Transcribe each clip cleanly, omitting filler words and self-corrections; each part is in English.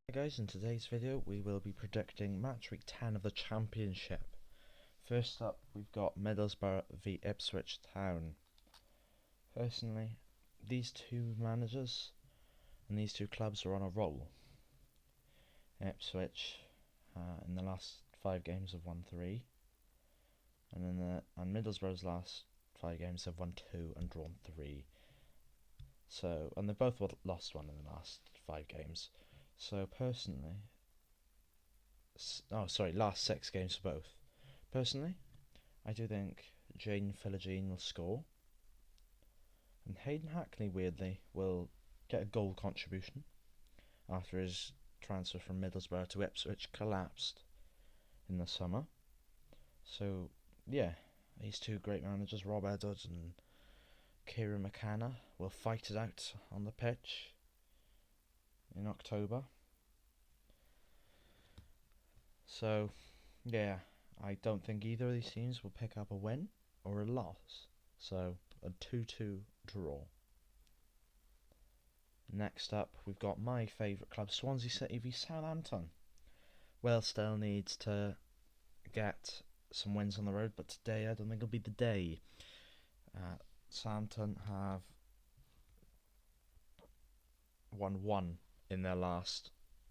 Hey guys, in today's video we will be predicting match week 10 of the Championship. First up we've got Middlesbrough v Ipswich Town. Personally, these two managers and these two clubs are on a roll. Ipswich in the last 5 games have won 3, and Middlesbrough's last 5 games have won 2 and drawn 3. So, and they've both lost one in the last 5 games. So personally, last 6 games for both. Personally, I do think Jane Philogene will score, and Hayden Hackney weirdly will get a goal contribution after his transfer from Middlesbrough to Ipswich collapsed in the summer. So yeah, these two great managers, Rob Edwards and Kieran McKenna, will fight it out on the pitch in October. So yeah, I don't think either of these teams will pick up a win or a loss. So a 2-2 draw. Next up, we've got my favourite club, Swansea City v Southampton. Well, still needs to get some wins on the road, but today I don't think it'll be the day. Southampton have won 1 in their last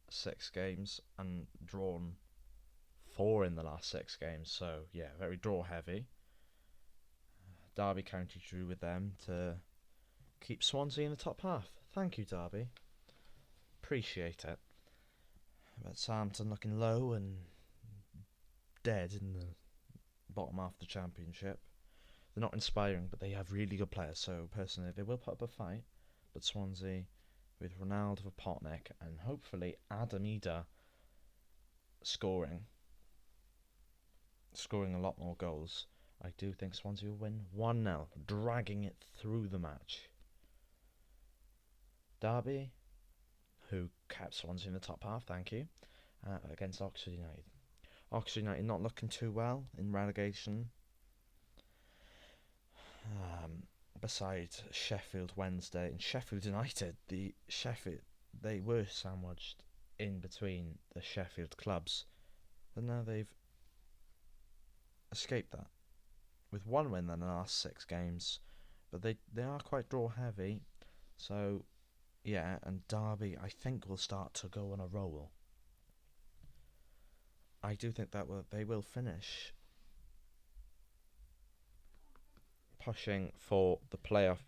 6 games and drawn 4 in the last 6 games, so yeah, very draw heavy. Derby County drew with them to keep Swansea in the top half. Thank you, Derby. Appreciate it. But Southampton looking low and dead in the bottom half of the Championship. They're not inspiring, but they have really good players, so personally they will put up a fight. But Swansea, with Ronaldo for Potnick and hopefully Adam Ida scoring a lot more goals, I do think Swansea will win 1-0, dragging it through the match. Derby, who kept Swansea in the top half, thank you, against Oxford United. Oxford United not looking too well in relegation. Besides Sheffield Wednesday and Sheffield United, they were sandwiched in between the Sheffield clubs, but now they've escaped that with 1 win in the last 6 games, but they are quite draw heavy. So yeah, and Derby I think will start to go on a roll. I do think that they will finish pushing for the playoff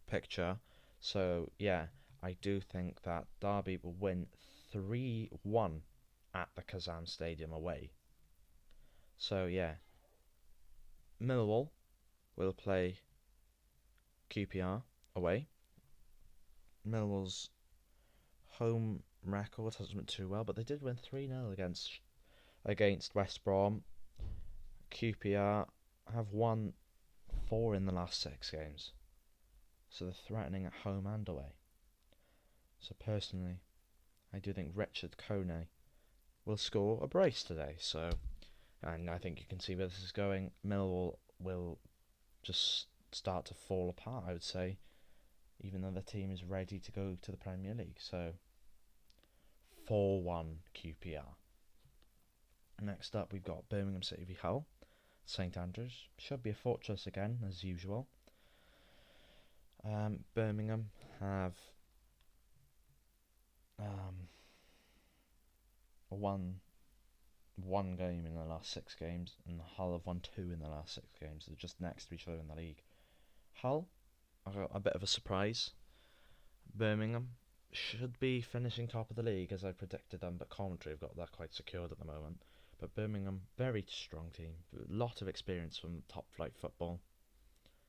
picture. So yeah, I do think that Derby will win 3-1 at the Kazan Stadium away. So yeah, Millwall will play QPR away. Millwall's home record hasn't been too well, but they did win 3-0 against West Brom. QPR have won 4 in the last 6 games, so they're threatening at home and away. So personally, I do think Richard Kone will score a brace today. So, and I think you can see where this is going. Millwall will just start to fall apart, I would say, even though the team is ready to go to the Premier League. So 4-1 QPR. Next up we've got Birmingham City v Hull. St Andrews should be a fortress again, as usual. Birmingham have won 1 game in the last 6 games, and Hull have won 2 in the last 6 games. They're just next to each other in the league. Hull are a bit of a surprise. Birmingham should be finishing top of the league as I predicted them, but Coventry have got that quite secured at the moment. But Birmingham, very strong team, a lot of experience from top flight football.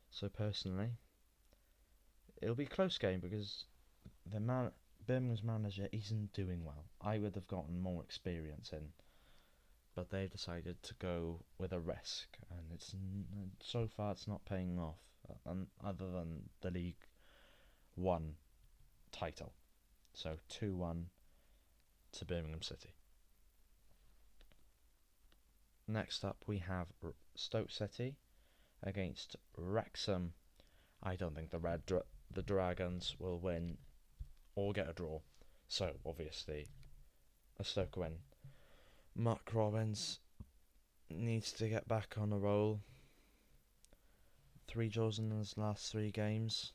So personally, it'll be a close game because Birmingham's manager isn't doing well. I would have gotten more experience in, but they've decided to go with a risk, and so far it's not paying off, other than the League 1 title. So 2-1 to Birmingham City. Next up we have Stoke City against Wrexham. I don't think the Dragons will win or get a draw. So obviously a Stoke win. Mark Robbins needs to get back on a roll. 3 draws in his last 3 games.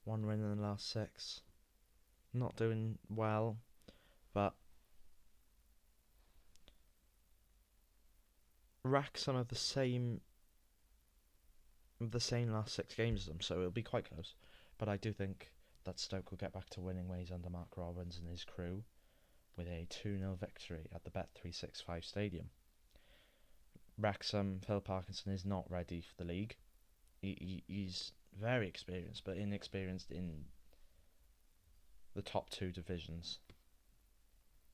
1 win in the last 6. Not doing well, but Wrexham have the same last 6 games as them, so it'll be quite close. But I do think that Stoke will get back to winning ways under Mark Robbins and his crew with a 2-0 victory at the Bet365 Stadium. Wrexham, Phil Parkinson is not ready for the league. He's very experienced, but inexperienced in the top 2 divisions.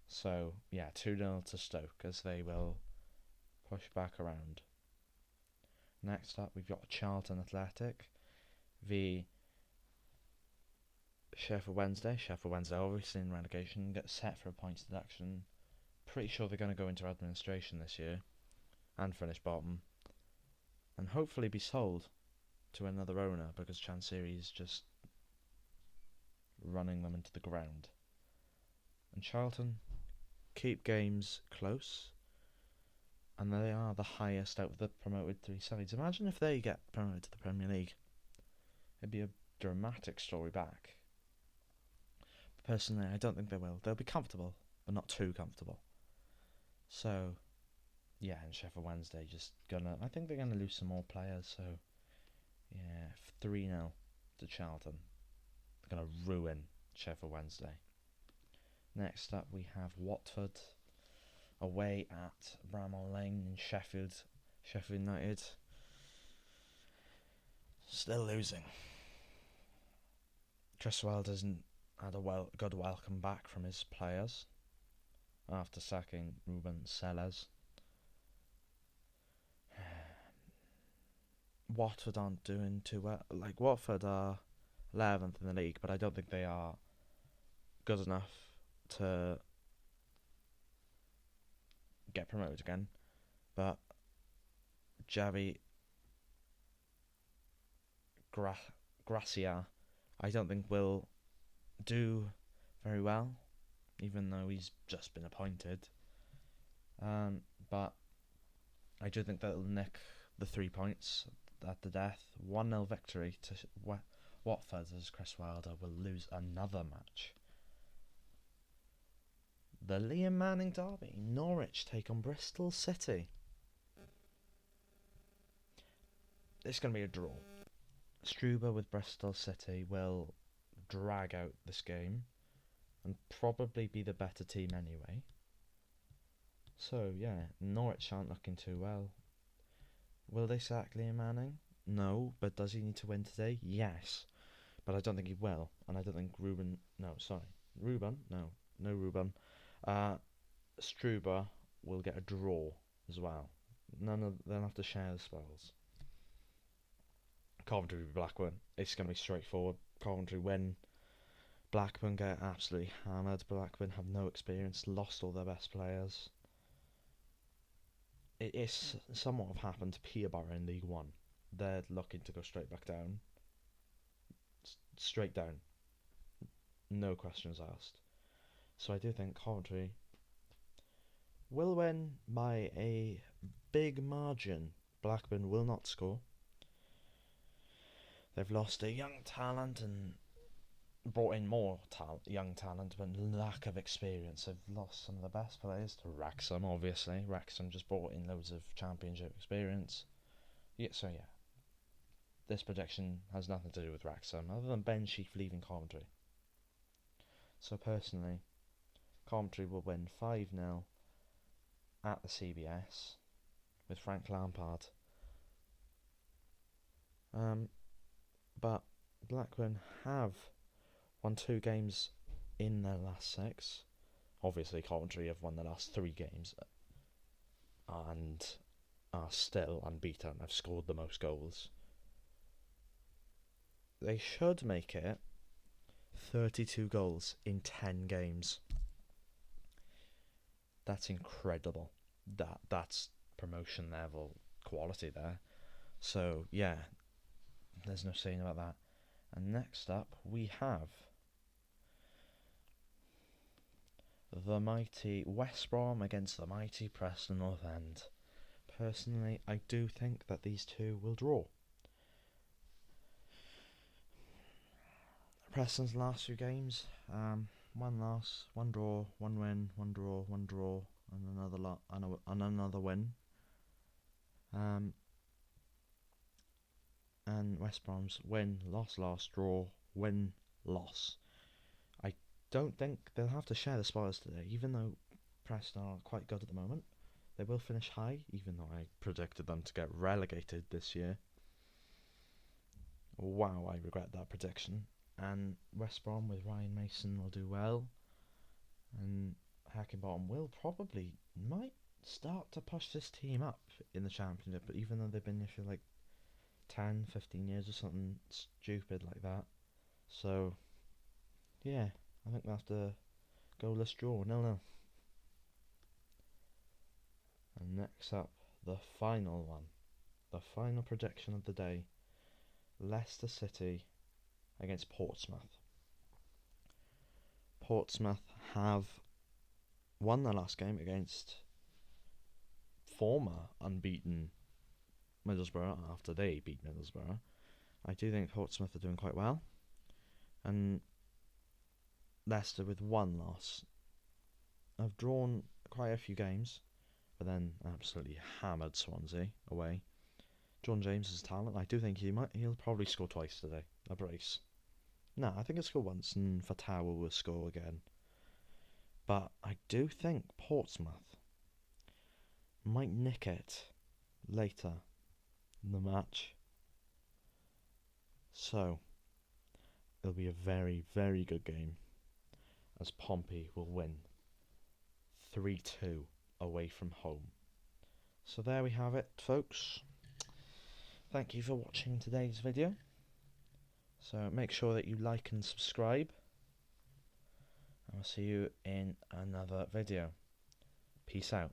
So, yeah, 2-0 to Stoke as they will push back around. Next up, we've got Charlton Athletic v Sheffield Wednesday. Sheffield Wednesday obviously in relegation, get set for a points deduction. Pretty sure they're going to go into administration this year and finish bottom, and hopefully be sold to another owner because Chansiri is just running them into the ground. And Charlton keep games close, and they are the highest out of the promoted 3 sides. Imagine if they get promoted to the Premier League. It'd be a dramatic story back. But personally, I don't think they will. They'll be comfortable, but not too comfortable. So, yeah, and Sheffield Wednesday I think they're gonna lose some more players. So, yeah, 3-0 to Charlton. They're gonna ruin Sheffield Wednesday. Next up, we have Watford away at Bramall Lane in Sheffield United. Still losing. Chris Wilder hasn't had a good welcome back from his players after sacking Ruben Sellers. Watford aren't doing too well. Like, Watford are 11th in the league, but I don't think they are good enough to get promoted again. But Javi Gracia, I don't think will do very well, even though he's just been appointed. But I do think that'll nick the 3 points at the death. 1-0 victory to Watford as Chris Wilder will lose another match. The Liam Manning derby. Norwich take on Bristol City. It's going to be a draw. Struber with Bristol City will drag out this game and probably be the better team anyway. So, yeah, Norwich aren't looking too well. Will they sack Liam Manning? No, but does he need to win today? Yes, but I don't think he will, and I don't think Ruben... Struber will get a draw as well. They'll have to share the spoils. Coventry v Blackburn. It's going to be straightforward. Coventry win. Blackburn get absolutely hammered. Blackburn have no experience, lost all their best players. It is somewhat of happened to Peterborough in League One. They're looking to go straight back down. Straight down. No questions asked. So I do think Coventry will win by a big margin. Blackburn will not score. They've lost a young talent and brought in more young talent, but lack of experience. They've lost some of the best players to Wrexham, obviously. Wrexham just brought in loads of championship experience. So this prediction has nothing to do with Wrexham, other than Ben Sheaf leaving Coventry. So personally, Coventry will win 5-0 at the CBS with Frank Lampard. But Blackburn have won 2 games in their last 6. Obviously, Coventry have won the last 3 games and are still unbeaten. Have scored the most goals. They should make it 32 goals in 10 games. That's incredible. That's promotion level quality there. So yeah, there's no saying about that. And next up we have the mighty West Brom against the mighty Preston North End. Personally, I do think that these two will draw. Preston's last few games, one loss, one draw, one win, one draw, and another win. And West Brom's win, loss, draw, win, loss. I don't think they'll have to share the spoils today, even though Preston are quite good at the moment. They will finish high, even though I predicted them to get relegated this year. Wow, I regret that prediction. And West Brom with Ryan Mason will do well. And Hackenbottom might start to push this team up in the Championship, but even though they've been here for like 10, 15 years or something stupid like that. So, yeah, I think we'll have to goalless draw, 0-0. And next up, the final one. The final prediction of the day. Leicester City against Portsmouth. Portsmouth have won their last game against former unbeaten Middlesbrough after they beat Middlesbrough. I do think Portsmouth are doing quite well. And Leicester with one loss have drawn quite a few games, but then absolutely hammered Swansea away. John James's talent, I do think he'll probably score twice today. A brace. No, I think he'll score once and Fatawa will score again. But I do think Portsmouth might nick it later in the match. So, it'll be a very, very good game, as Pompey will win 3-2 away from home. So there we have it, folks. Thank you for watching today's video. So make sure that you like and subscribe. And I'll see you in another video. Peace out.